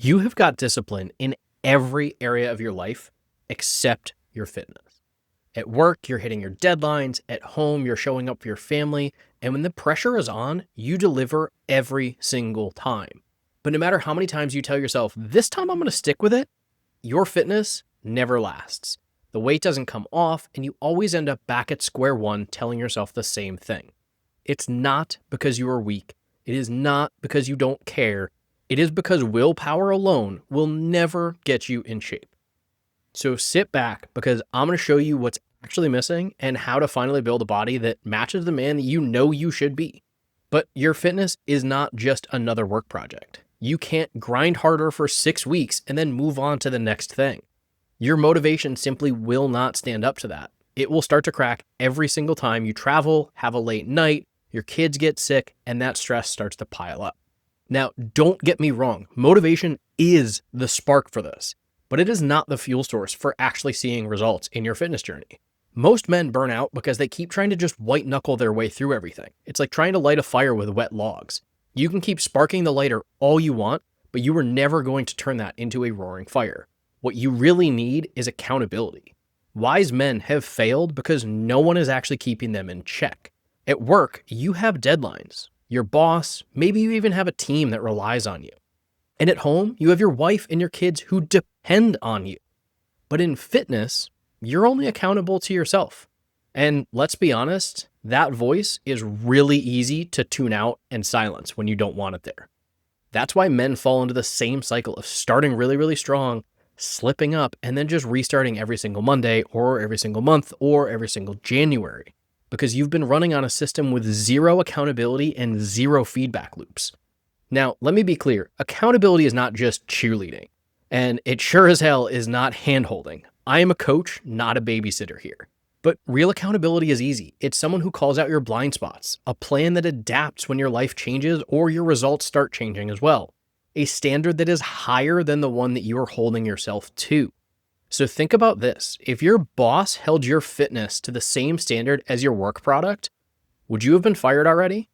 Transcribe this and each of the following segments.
You have got discipline in every area of your life except your fitness. At work, you're hitting your deadlines. At home, you're showing up for your family. And when the pressure is on, you deliver every single time. But no matter how many times you tell yourself, this time I'm going to stick with it, your fitness never lasts. The weight doesn't come off, and you always end up back at square one telling yourself the same thing. It's not because you are weak. It is not because you don't care. It is because willpower alone will never get you in shape. So sit back, because I'm going to show you what's actually missing and how to finally build a body that matches the man that you know you should be. But your fitness is not just another work project. You can't grind harder for 6 weeks and then move on to the next thing. Your motivation simply will not stand up to that. It will start to crack every single time you travel, have a late night, your kids get sick, and that stress starts to pile up. Now, don't get me wrong, motivation is the spark for this, but it is not the fuel source for actually seeing results in your fitness journey. Most men burn out because they keep trying to just white knuckle their way through everything. It's like trying to light a fire with wet logs. You can keep sparking the lighter all you want, but you are never going to turn that into a roaring fire. What you really need is accountability. Wise men have failed because no one is actually keeping them in check. At work, you have deadlines. Your boss, maybe you even have a team that relies on you. And at home, you have your wife and your kids who depend on you. But in fitness, you're only accountable to yourself. And let's be honest, that voice is really easy to tune out and silence when you don't want it there. That's why men fall into the same cycle of starting really, really strong, slipping up, and then just restarting every single Monday or every single month or every single January. Because you've been running on a system with zero accountability and zero feedback loops. Now, let me be clear. Accountability is not just cheerleading, and it sure as hell is not hand-holding. I am a coach, not a babysitter here. But real accountability is easy. It's someone who calls out your blind spots, a plan that adapts when your life changes or your results start changing as well, a standard that is higher than the one that you are holding yourself to. So think about this. If your boss held your fitness to the same standard as your work product, would you have been fired already?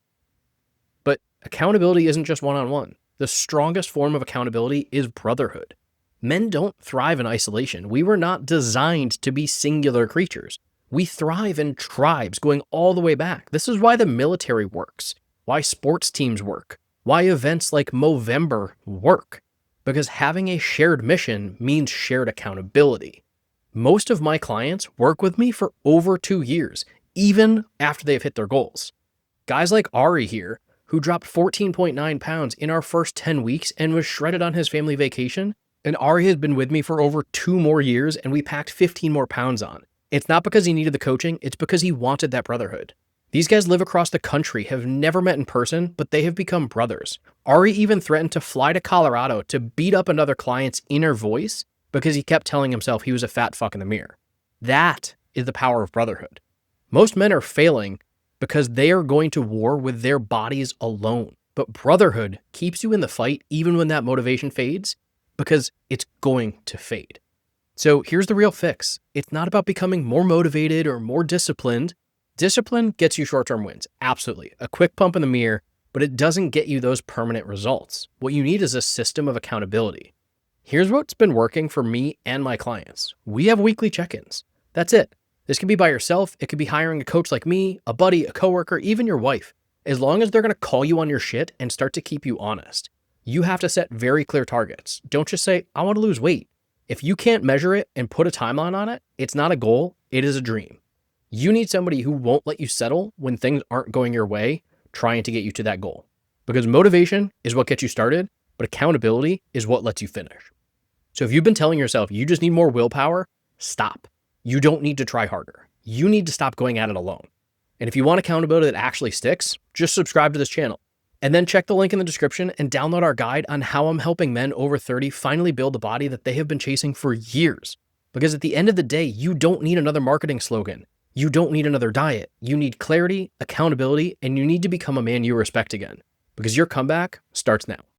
But accountability isn't just one-on-one. The strongest form of accountability is brotherhood. Men don't thrive in isolation. We were not designed to be singular creatures. We thrive in tribes going all the way back. This is why the military works, why sports teams work, why events like Movember work. Because having a shared mission means shared accountability. Most of my clients work with me for over 2 years, even after they've hit their goals. Guys like Ari here, who dropped 14.9 pounds in our first 10 weeks and was shredded on his family vacation. And Ari has been with me for over 2 more years, and we packed 15 more pounds on. It's not because he needed the coaching, it's because he wanted that brotherhood. These guys live across the country, have never met in person, but they have become brothers. Ari even threatened to fly to Colorado to beat up another client's inner voice because he kept telling himself he was a fat fuck in the mirror. That is the power of brotherhood. Most men are failing because they are going to war with their bodies alone. But brotherhood keeps you in the fight even when that motivation fades, because it's going to fade. So here's the real fix. It's not about becoming more motivated or more disciplined. Discipline gets you short-term wins, absolutely. A quick pump in the mirror, but it doesn't get you those permanent results. What you need is a system of accountability. Here's what's been working for me and my clients. We have weekly check-ins. That's it. This can be by yourself. It could be hiring a coach like me, a buddy, a coworker, even your wife. As long as they're going to call you on your shit and start to keep you honest. You have to set very clear targets. Don't just say, I want to lose weight. If you can't measure it and put a timeline on it, it's not a goal, it is a dream. You need somebody who won't let you settle when things aren't going your way, trying to get you to that goal. Because motivation is what gets you started, but accountability is what lets you finish. So if you've been telling yourself you just need more willpower, stop. You don't need to try harder. You need to stop going at it alone. And if you want accountability that actually sticks, just subscribe to this channel. And then check the link in the description and download our guide on how I'm helping men over 30 finally build the body that they have been chasing for years. Because at the end of the day, you don't need another marketing slogan. You don't need another diet. You need clarity, accountability, and you need to become a man you respect again. Because your comeback starts now.